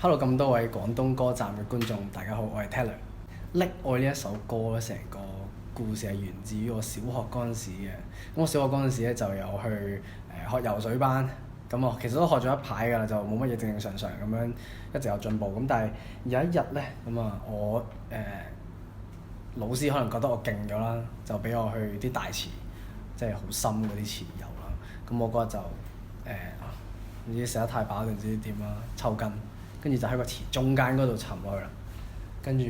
Hello，咁多位廣東歌站嘅觀眾，大家好，我係 Taylor。溺愛呢一首歌咧，成個故事係源自於我小學嗰陣時嘅。咁我小學嗰陣時咧就有去學游水班，咁我其實都學咗一排㗎啦，就冇乜嘢正正常常咁樣一直有進步。咁但係有一日咧，咁啊我老師可能覺得我勁咗啦，就俾我去啲大池，即係好深嗰啲池游啦。咁我嗰日就唔知食得太飽定唔知點啦，抽筋。跟住就喺個池中間嗰度沉落去啦，跟住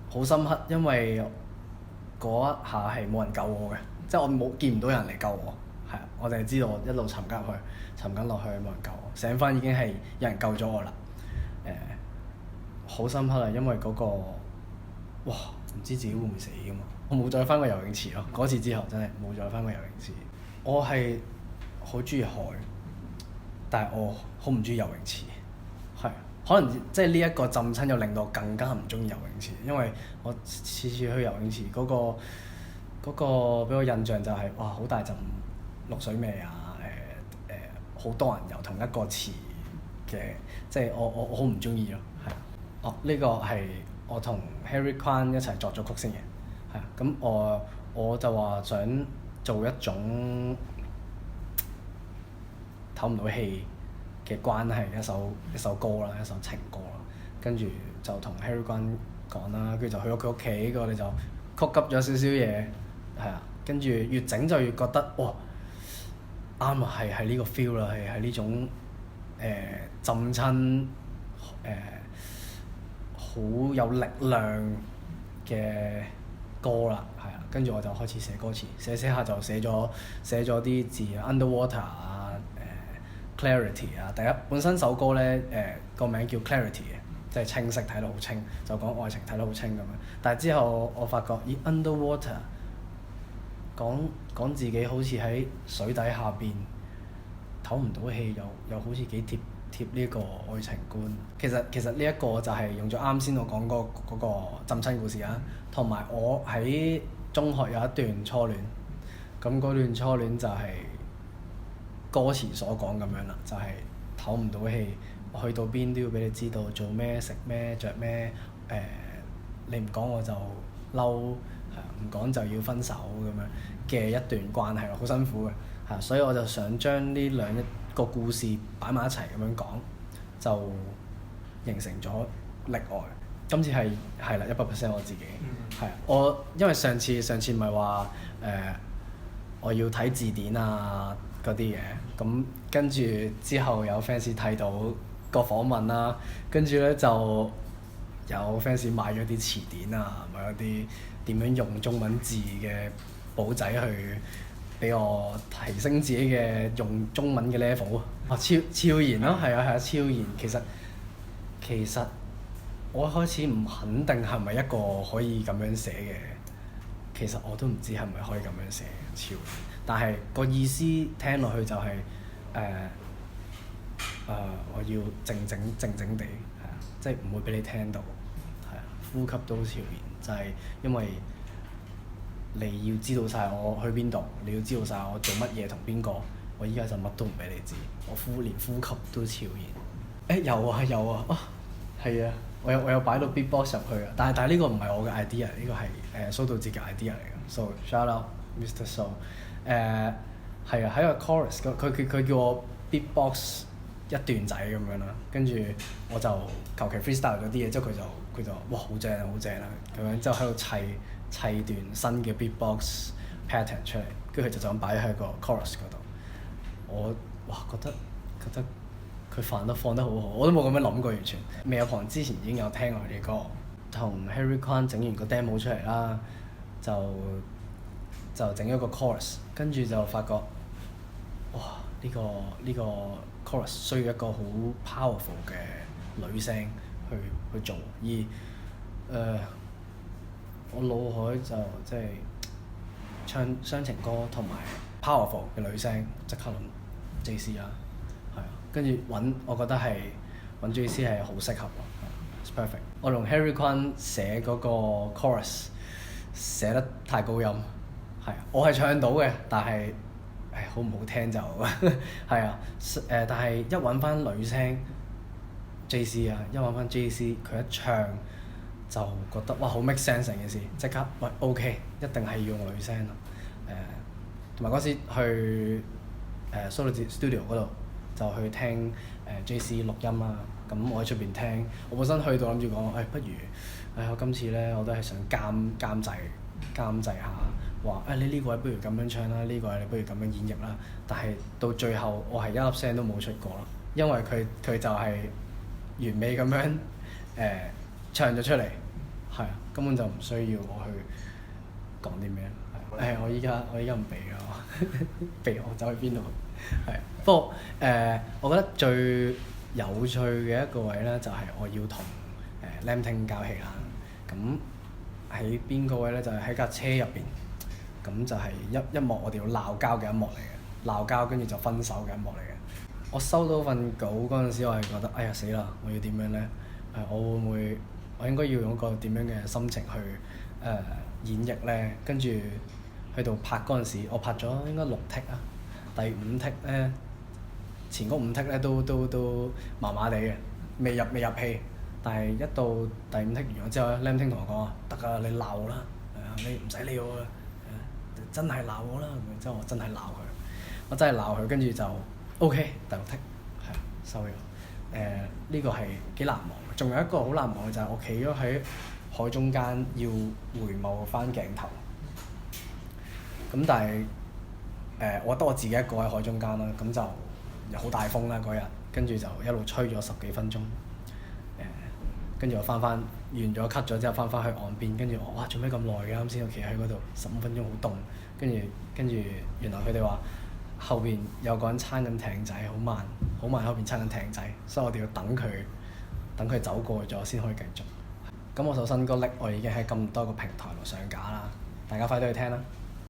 好深刻，因為嗰一下係冇人救我嘅，即係我見唔到有人嚟救我，係啊，我淨係知道我一路沉緊落去，沉緊落去冇人救我，醒翻已經係有人救咗我啦，好深刻啊，因為嗰個哇唔知自己會唔會死㗎嘛，我冇再翻過游泳池咯，嗰次之後真係冇再翻過游泳池，我係好中意海。但係我好唔中意游泳池，係可能即係呢一個浸親又令到我更加唔中意游泳池，因為我次次去游泳池嗰個俾我印象就係哇好大陣淥水味啊，好多人游同一個池嘅，即係我好唔中意咯，係呢個係我同 Harry Kwan 一齊作咗曲先嘅，係啊，咁我就話想做一種唞唔到氣嘅關係，一首歌啦，一首情歌啦，跟住就同 Harry 君講啦，跟住就去咗佢屋企，我哋就曲急咗少少嘢，係啊，跟住越整就越覺得哇啱啊，係呢個 feel 啦，係呢種浸親好有力量嘅歌啦，係啊，跟住我就開始寫歌詞，寫下就寫咗啲字 Underwater 啊。Clarity 啊，本身首歌咧個名叫 Clarity 嘅，即係清晰，睇得好清，就講愛情睇得好清咁樣。但係之後我發覺，咦 Underwater 講自己好似喺水底下邊唞唔到氣，又好似幾貼呢個愛情觀。其實呢一個就係用咗啱先我講嗰個浸親故事啊，同埋我喺中學有一段初戀，咁嗰段初戀就係歌詞所講咁樣啦，就係唞唔到氣，去到邊都要俾你知道，做咩食咩着咩，你唔講我就嬲，唔講就要分手咁樣嘅一段關係咯，好辛苦嘅，所以我就想將呢兩個故事擺埋一齊咁樣講，就形成咗溺愛。今次係啦100% 我自己，係我因為上次唔係話我要睇字典啊嗰啲嘢，咁跟住之後有 fans 睇到個訪問啦，跟住咧就有 fans 買咗啲詞典啊，買咗啲點樣用中文字嘅簿仔去俾我提升自己嘅用中文嘅 level 啊！超然咯，係啊超然。其實我一開始唔肯定係咪一個可以咁樣寫嘅，其實我都唔知係咪可以咁樣寫超然。但係個意思聽落去就係我要靜靜地，係啊，即係唔會俾你聽到，係啊，呼吸都超然，就係因為你要知道晒我去邊度，你要知道晒我做乜嘢同邊個，我依家就乜都唔俾你知，我連呼吸都超然。有啊，係啊，我有擺到 beatbox 入去啊，但係呢個唔係我嘅 idea，呢個係蘇道哲嘅 idea 嚟嘅，so shout out Mr. So。係啊，喺個 chorus 佢叫我 beatbox 一段仔咁樣啦，跟住我就求其 freestyle 咗啲嘢，之後佢就哇好正啊咁樣，之後喺度砌段新嘅 beatbox pattern 出嚟，跟住佢就咁擺喺個 chorus 嗰度。我哇覺得佢放得好好，我都冇咁樣諗過，完全未有旁之前已經有聽過佢啲歌，同 Harry Kwan 整完個 demo 出嚟啦，就整咗個 chorus， 跟住就發覺，哇！呢個 chorus 需要一個好 powerful 嘅女聲去做，而我腦海就即係唱傷情歌同埋 powerful 嘅女聲，即刻諗 JC 啦，係啊，跟住我覺得係揾 JC 係好適合咯 ，it's perfect。我同 Harry Kwan 寫嗰個 chorus 寫得太高音。係，我係唱到嘅，但係好唔好聽就係啊，但係一揾翻女聲 JC 啊，一揾翻 JC 佢一唱就覺得哇好 make sense 成件事，即刻喂 OK， 一定係要用女聲咯。同埋嗰時去Solo Studio 嗰度就去聽JC 錄音啦。咁我喺出邊聽，我本身去到諗住講不如我今次咧我都係想監製下，話你呢個位不如咁樣唱啦，呢個位你不如咁樣演繹啦。但係到最後我係一粒聲都冇出過咯，因為佢就係完美咁樣唱咗出嚟，係啊，根本就唔需要我去講啲咩。我依家唔俾㗎，避我走去邊度？係，不過我覺得最有趣嘅一個位咧，就係我要同Lam Ting 交戲啦。咁喺邊個位咧？就係喺架車入邊。咁就係一幕我哋要鬧交嘅一幕嚟嘅，鬧交跟住就分手嘅一幕嚟嘅。我收到份稿嗰陣時，我係覺得哎呀死啦！我要點樣咧？我會唔會我應該要用一個點樣嘅心情去演繹咧？跟住去到拍嗰陣時，我拍咗應該6 take 啊，第5 take 咧，前嗰5 take 咧都麻麻地嘅，未入戲。但係一到第5 take 完咗之後咧，Lam Ting 同我講話得㗎，你鬧我啦，你唔使理我啦，真係鬧我啦。之後我真係鬧佢，我真係鬧佢，跟住就 OK 第6 take 係收咗。呢個係幾難忘。仲有一個好難忘嘅就係我企咗喺海中間要回望翻鏡頭。咁但係我得我自己一個喺海中間啦，咁就又好大風啦嗰日，跟住就一路吹咗10幾分鐘。跟住我翻完咗 cut 咗之後翻去岸邊，跟住我哇做咩咁耐嘅？啱先我企喺嗰度15分鐘好凍，跟住原來佢哋話後邊有個人撐緊艇仔，好慢後邊撐緊艇仔，所以我哋要等佢走過咗先可以繼續。咁我首新歌《溺》我已經喺咁多個平台度上架啦，大家快啲去聽啦！